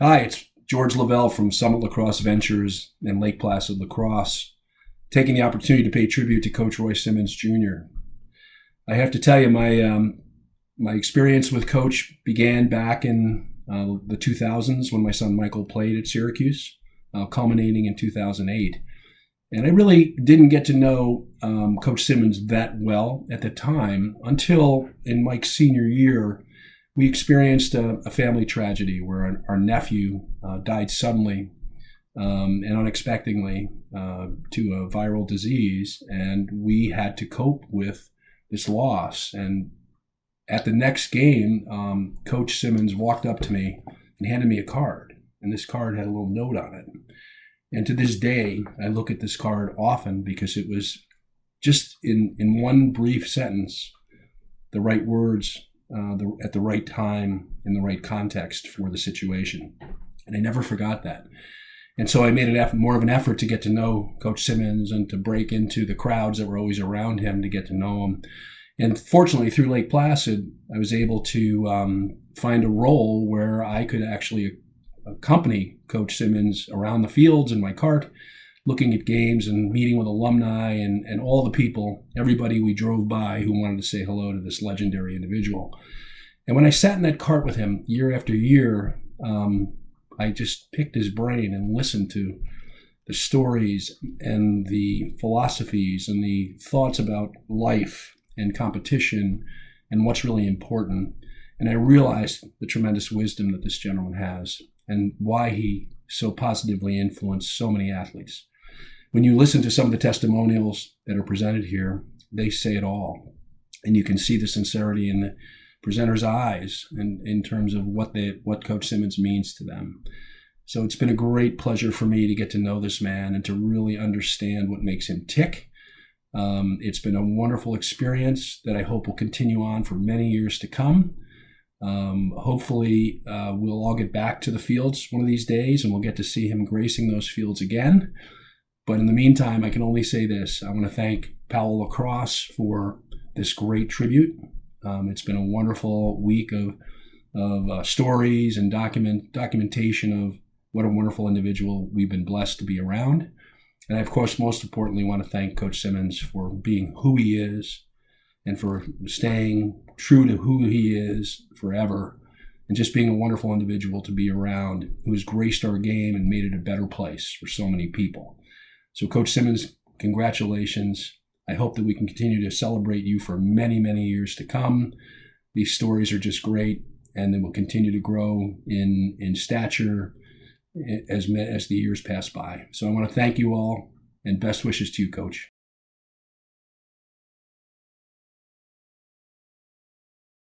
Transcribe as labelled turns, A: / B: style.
A: Hi, it's George Leveille from Summit Lacrosse Ventures and Lake Placid Lacrosse, taking the opportunity to pay tribute to Coach Roy Simmons Jr. I have to tell you, my experience with Coach began back in the 2000s when my son Michael played at Syracuse, culminating in 2008. And I really didn't get to know Coach Simmons that well at the time until in Mike's senior year, we experienced a family tragedy where our nephew died suddenly and unexpectedly to a viral disease, and we had to cope with this loss. And at the next game, Coach Simmons walked up to me and handed me a card, and this card had a little note on it. And to this day, I look at this card often because it was just in one brief sentence, the right words at the right time in the right context for the situation. And I never forgot that. And so I made more of an effort to get to know Coach Simmons and to break into the crowds that were always around him to get to know him. And fortunately, through Lake Placid, I was able to find a role where I could actually accompany Coach Simmons around the fields in my cart, looking at games and meeting with alumni and all the people, everybody we drove by who wanted to say hello to this legendary individual. And when I sat in that cart with him year after year, I just picked his brain and listened to the stories and the philosophies and the thoughts about life and competition and what's really important. And I realized the tremendous wisdom that this gentleman has and why he so positively influenced so many athletes. When you listen to some of the testimonials that are presented here, they say it all. And you can see the sincerity in the presenter's eyes in terms of what Coach Simmons means to them. So it's been a great pleasure for me to get to know this man and to really understand what makes him tick. It's been a wonderful experience that I hope will continue on for many years to come. Hopefully, we'll all get back to the fields one of these days and we'll get to see him gracing those fields again. But in the meantime, I can only say this. I want to thank Powell Lacrosse for this great tribute. It's been a wonderful week of stories and documentation of what a wonderful individual we've been blessed to be around. And I, of course, most importantly, want to thank Coach Simmons for being who he is and for staying true to who he is forever and just being a wonderful individual to be around who has graced our game and made it a better place for so many people. So Coach Simmons, congratulations. I hope that we can continue to celebrate you for many, many years to come. These stories are just great, and they will continue to grow in stature as the years pass by. So I want to thank you all, and best wishes to you, Coach.